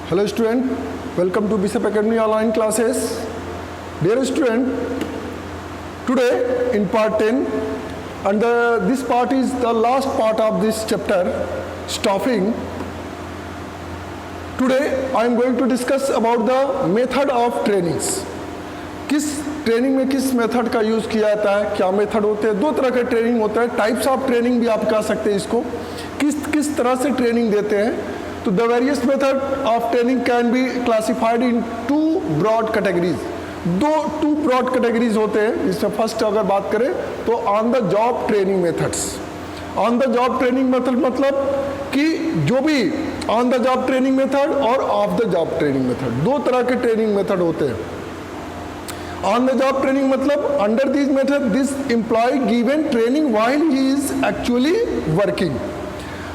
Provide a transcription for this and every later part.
Hello student, welcome to Bishop Academy online classes. Dear student, today in part 10 and this part is the last part of this chapter, staffing. Today I am going to discuss about the method of trainings. किस training में किस method का use किया जाता है, क्या method होते हैं। दो तरह के ट्रेनिंग होता है, टाइप्स ऑफ ट्रेनिंग भी आप कह सकते हैं इसको, किस तरह से ट्रेनिंग देते हैं। तो the various method of training can be classified into broad categories. Two broad categories होते हैं। इसमें फर्स्ट अगर बात करें तो on the job training methods. On the job training method मतलब कि जो भी on the job training method और off the job training method, दो तरह के ट्रेनिंग मेथड होते हैं। ऑन द जॉब ट्रेनिंग मतलब under this method this employ given training while he is actually working.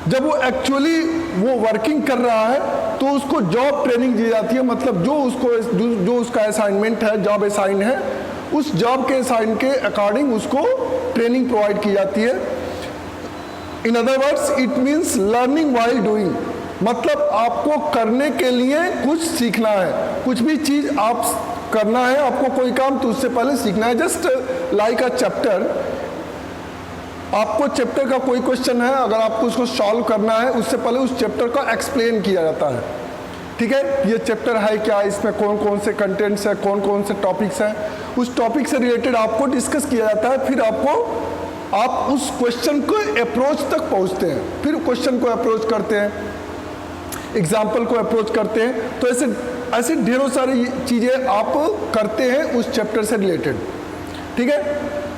जब वो एक्चुअली वो वर्किंग कर रहा है तो उसको जॉब ट्रेनिंग दी जाती है। मतलब जो उसका असाइनमेंट है, जॉब असाइन है, उस जॉब के असाइन के अकॉर्डिंग उसको ट्रेनिंग प्रोवाइड की जाती है। In other words it means learning while doing. मतलब आपको करने के लिए कुछ सीखना है, कुछ भी चीज़ आप करना है, आपको कोई काम तो उससे पहले सीखना है। जस्ट लाइक अ चैप्टर, आपको चैप्टर का कोई क्वेश्चन है, अगर आपको उसको सॉल्व करना है उससे पहले उस चैप्टर का एक्सप्लेन किया जाता है। ठीक है, ये चैप्टर है क्या, इसमें कौन कौन से कंटेंट्स है, कौन कौन से टॉपिक्स हैं, उस टॉपिक से रिलेटेड आपको डिस्कस किया जाता है। फिर आप उस क्वेश्चन को अप्रोच तक पहुंचते हैं, फिर क्वेश्चन को अप्रोच करते हैं, एग्जाम्पल को अप्रोच करते हैं। तो ऐसे ढेरों सारी चीज़ें आप करते हैं उस चैप्टर से रिलेटेड। ठीक है,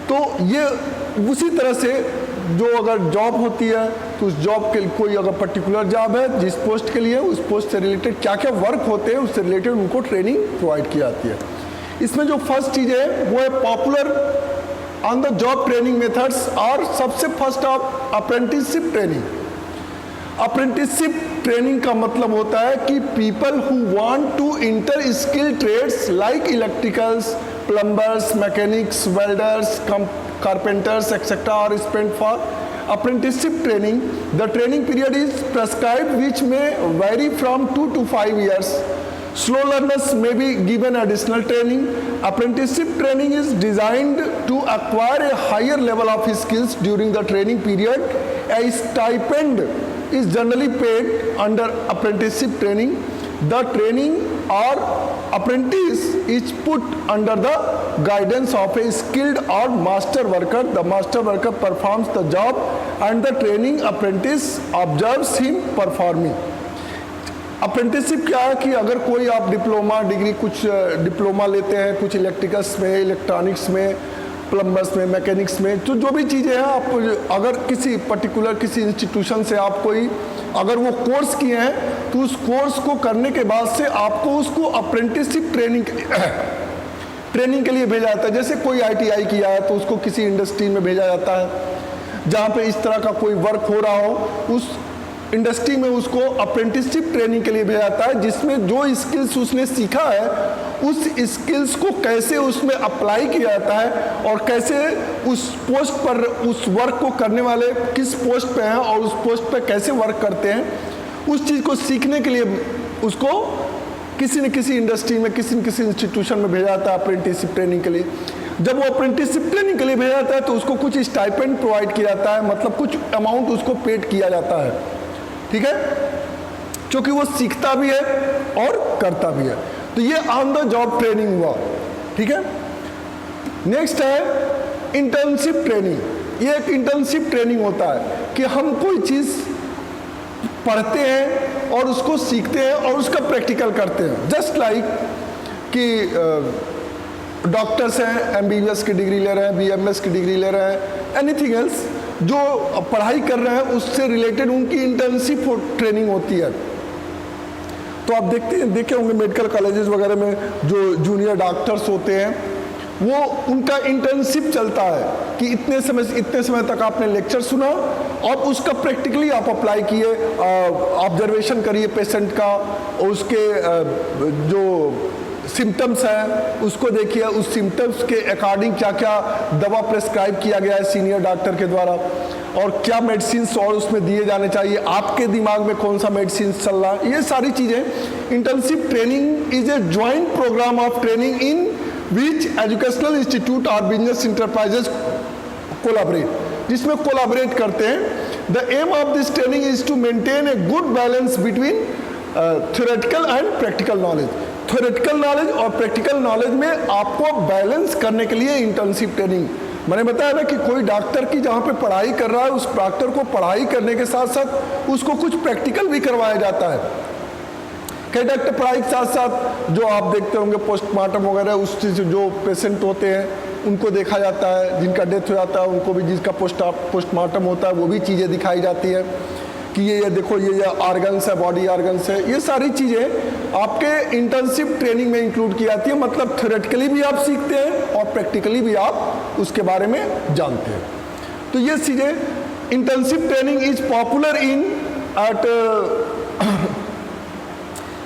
तो ये उसी तरह से जो अगर जॉब होती है तो उस जॉब के कोई अगर पर्टिकुलर जॉब है जिस पोस्ट के लिए, उस पोस्ट से रिलेटेड क्या क्या वर्क होते हैं उससे रिलेटेड उनको ट्रेनिंग प्रोवाइड की जाती है। इसमें जो फर्स्ट चीज़ है वो है popular on the job training methods. और सबसे first of apprenticeship training. Apprenticeship training का मतलब होता है कि people who want to enter skill trades like electricals, plumbers, mechanics, welders, carpenters etc. are spent for apprenticeship training. The training period is prescribed which may vary from 2 to 5 years. Slow learners may be given additional training. Apprenticeship training is designed to acquire a higher level of skills during the training period. A stipend is generally paid under apprenticeship training. The training or apprentice is put under the guidance of a skilled or master worker. The master worker performs the job and the training apprentice observes him performing. Apprenticeship क्या है कि अगर कोई आप diploma degree कुछ diploma लेते हैं, कुछ इलेक्ट्रिकल्स में, इलेक्ट्रॉनिक्स में, प्लम्बर्स में, मैकेनिक्स में, तो जो भी चीज़ें हैं आप अगर किसी पर्टिकुलर किसी इंस्टीट्यूशन से आप कोई अगर वो कोर्स किए हैं तो उस कोर्स को करने के बाद से आपको उसको अप्रेंटिसशिप ट्रेनिंग के लिए भेजा जाता है। जैसे कोई ITI किया है तो उसको किसी इंडस्ट्री में भेजा जाता है जहाँ पे इस तरह का कोई वर्क हो रहा हो, उस इंडस्ट्री में उसको अप्रेंटिसशिप ट्रेनिंग के लिए भेजा जाता है, जिसमें जो स्किल्स उसने सीखा है उस स्किल्स को कैसे उसमें अप्लाई किया जाता है और कैसे उस पोस्ट पर उस वर्क को करने वाले किस पोस्ट पे हैं और उस पोस्ट पे कैसे वर्क करते हैं, उस चीज़ को सीखने के लिए उसको किसी न किसी इंडस्ट्री में, किसी न किसी इंस्टीट्यूशन में भेजा जाता है अप्रेंटिसशिप ट्रेनिंग के लिए। जब वो अप्रेंटिसशिप ट्रेनिंग के लिए भेजा जाता है तो उसको कुछ स्टाइपेंड प्रोवाइड किया जाता है, मतलब कुछ अमाउंट उसको पेड किया जाता है। ठीक है, क्योंकि वो सीखता भी है और करता भी है। तो ये ऑन द जॉब ट्रेनिंग हुआ। ठीक है, नेक्स्ट है इंटर्नशिप ट्रेनिंग। ये एक इंटर्नशिप ट्रेनिंग होता है कि हम कोई चीज़ पढ़ते हैं और उसको सीखते हैं और उसका प्रैक्टिकल करते हैं। जस्ट लाइक कि डॉक्टर्स हैं, MBBS की डिग्री ले रहे हैं, BMS की डिग्री ले रहे हैं, एनीथिंग एल्स जो पढ़ाई कर रहे हैं उससे रिलेटेड उनकी इंटर्नशिप ट्रेनिंग होती है। तो आप देखे होंगे मेडिकल कॉलेजेस वगैरह में जो जूनियर डॉक्टर्स होते हैं वो उनका इंटर्नशिप चलता है कि इतने समय तक आपने लेक्चर सुना और उसका प्रैक्टिकली आप अप्लाई किए, ऑब्जर्वेशन करिए पेशेंट का, और उसके जो सिम्टम्स हैं उसको देखिए, उस सिम्टम्स के अकॉर्डिंग क्या क्या दवा प्रेस्क्राइब किया गया है सीनियर डॉक्टर के द्वारा, और क्या मेडिसिन और उसमें दिए जाने चाहिए, आपके दिमाग में कौन सा मेडिसिन चल रहा है, ये सारी चीज़ें। Internship training is a joint programme of training in which educational institute और बिजनेस इंटरप्राइजेज कोलाबरेट, जिसमें कोलाबरेट करते हैं। The aim of this training is to maintain a good balance between theoretical and practical knowledge. Theoretical knowledge और practical knowledge में आपको balance करने के लिए इंटर्नशिप ट्रेनिंग, मैंने बताया ना कि कोई डॉक्टर की जहाँ पे पढ़ाई कर रहा है, उस डॉक्टर को पढ़ाई करने के साथ साथ उसको कुछ प्रैक्टिकल भी करवाया जाता है। कई डॉक्टर पढ़ाई के साथ साथ जो आप देखते होंगे पोस्टमार्टम वगैरह, उस चीज़ जो पेशेंट होते हैं उनको देखा जाता है, जिनका डेथ हो जाता है उनको भी, जिसका पोस्टमार्टम होता है वो भी चीज़ें दिखाई जाती है कि ये देखो ये ऑर्गन्स है, बॉडी ऑर्गन्स है। ये सारी चीज़ें आपके इंटर्नशिप ट्रेनिंग में इंक्लूड की जाती है। मतलब थ्योरेटिकली भी आप सीखते हैं और प्रैक्टिकली भी आप उसके बारे में जानते हैं। तो ये चीज़ें internship training is popular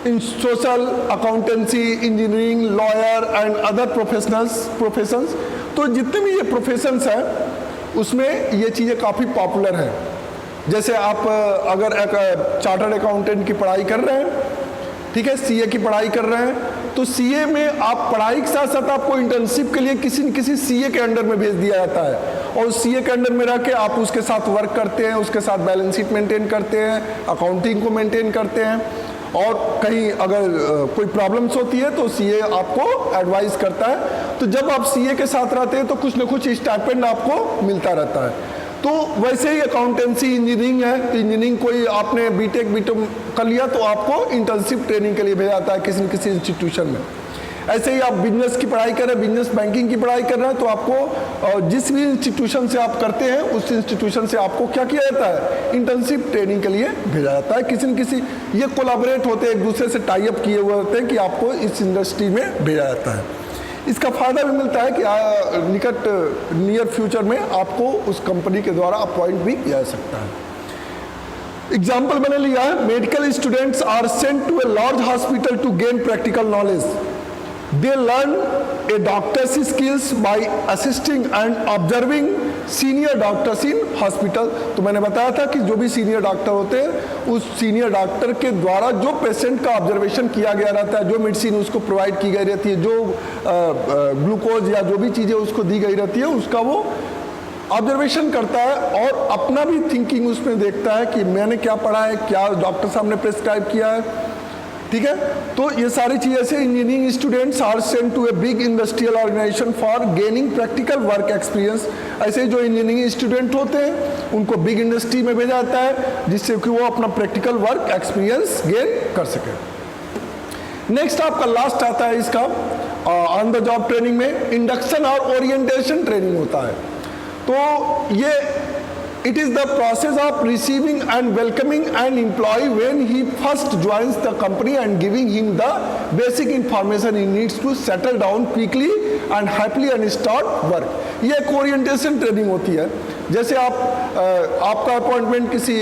in social, accountancy, engineering, lawyer and other professions. तो जितने भी ये प्रोफेशंस हैं उसमें ये चीज़ें काफ़ी पॉपुलर हैं। जैसे आप अगर एक चार्टर्ड अकाउंटेंट की पढ़ाई कर रहे हैं, ठीक है, सीए की पढ़ाई कर रहे हैं, तो सीए में आप पढ़ाई के साथ साथ आपको इंटर्नशिप के लिए किसी न किसी सीए के अंडर में भेज दिया जाता है, और सीए के अंडर में रह के आप उसके साथ वर्क करते हैं, उसके साथ बैलेंस शीट मेंटेन करते हैं, अकाउंटिंग को मेंटेन करते हैं, और कहीं अगर कोई प्रॉब्लम्स होती है तो सीए आपको एडवाइस करता है। तो जब आप सीए के साथ रहते हैं तो कुछ न कुछ स्टाइपेंड आपको मिलता रहता है। तो वैसे ही अकाउंटेंसी, इंजीनियरिंग है, तो इंजीनियरिंग कोई आपने बीटेक कर लिया तो आपको इंटर्नशिप ट्रेनिंग के लिए भेजा जाता है किसी न किसी इंस्टीट्यूशन में। ऐसे ही आप बिजनेस की पढ़ाई कर रहे हैं, बिजनेस बैंकिंग की पढ़ाई कर रहे हैं, तो आपको जिस भी इंस्टीट्यूशन से आप करते हैं उस इंस्टीट्यूशन से आपको क्या किया जाता है, इंटर्नशिप ट्रेनिंग के लिए भेजा जाता है। किसी न किसी ये कोलाबरेट होते हैं, एक दूसरे से टाई अप किए हुए होते हैं कि आपको इस इंडस्ट्री में भेजा जाता है। इसका फ़ायदा भी मिलता है कि नियर फ्यूचर में आपको उस कंपनी के द्वारा अपॉइंट भी किया जा सकता है। एग्जाम्पल मैंने लिया है, medical students are sent to a large hospital to gain practical knowledge. They learn a doctor's skills by assisting and observing senior doctors in hospital। तो मैंने बताया था कि जो भी सीनियर डॉक्टर होते हैं उस सीनियर डॉक्टर के द्वारा जो पेशेंट का ऑब्जर्वेशन किया गया रहता है, जो मेडिसिन उसको प्रोवाइड की गई रहती है, जो ग्लूकोज या जो भी चीज़ें उसको दी गई रहती है, उसका वो ऑब्जर्वेशन करता है और अपना भी थिंकिंग उसमें देखता है कि मैंने क्या पढ़ा है, क्या डॉक्टर साहब ने प्रेस्क्राइब किया है, ठीक है। तो ये सारी चीज़ें से engineering students are sent to a big industrial organisation for gaining practical work experience. ऐसे जो इंजीनियरिंग स्टूडेंट होते हैं उनको बिग इंडस्ट्री में भेजा जाता है जिससे कि वो अपना प्रैक्टिकल वर्क एक्सपीरियंस गेन कर सके। नेक्स्ट आपका लास्ट आता है इसका ऑन द जॉब ट्रेनिंग में इंडक्शन और ओरिएंटेशन ट्रेनिंग होता है। तो ये it is the process of receiving and welcoming an employee when he first joins the company and giving him the basic information he needs to settle down quickly and happily and start work। ये एक orientation training होती है। जैसे आपका appointment किसी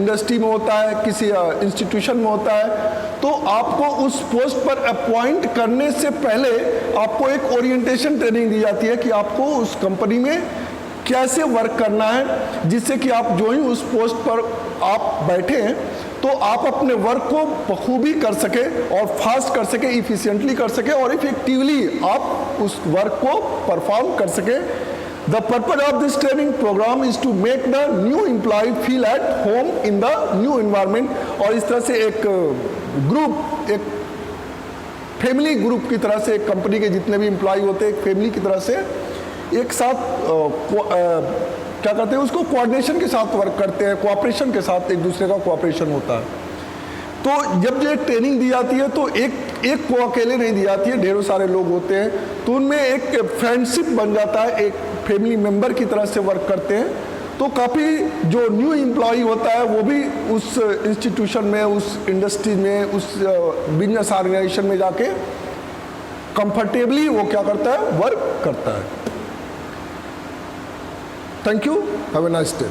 industry में होता है, किसी इंस्टीट्यूशन में होता है, तो आपको उस पोस्ट पर अपॉइंट करने से पहले आपको एक ओरिएंटेशन ट्रेनिंग दी जाती है कि आपको उस कंपनी में कैसे वर्क करना है, जिससे कि आप जो ही उस पोस्ट पर आप बैठे हैं तो आप अपने वर्क को बखूबी कर सके और फास्ट कर सके, इफिशिएंटली कर सके और इफेक्टिवली आप उस वर्क को परफॉर्म कर सके। The purpose of this training programme is to make the new employ feel at home in the new environment. और इस तरह से एक ग्रुप, एक फैमिली ग्रुप की तरह से, एक कंपनी के जितने भी एम्प्लॉय होते हैं एक फैमिली की तरह से एक साथ क्या करते हैं, उसको कोऑर्डिनेशन के साथ वर्क करते हैं, कोऑपरेशन के साथ एक दूसरे का कोऑपरेशन होता है। तो जब ये ट्रेनिंग दी जाती है तो एक को अकेले नहीं दी जाती है, ढेरों सारे लोग होते हैं, तो उनमें एक फ्रेंडशिप बन जाता है, एक फैमिली मेम्बर की तरह से वर्क करते हैं। तो काफ़ी जो न्यू एम्प्लॉय होता है वो भी उस इंस्टीट्यूशन में, उस इंडस्ट्री में, उस बिजनेस ऑर्गेनाइजेशन में जाके कंफर्टेबली वो क्या करता है, वर्क करता है। Thank you. Have a nice day.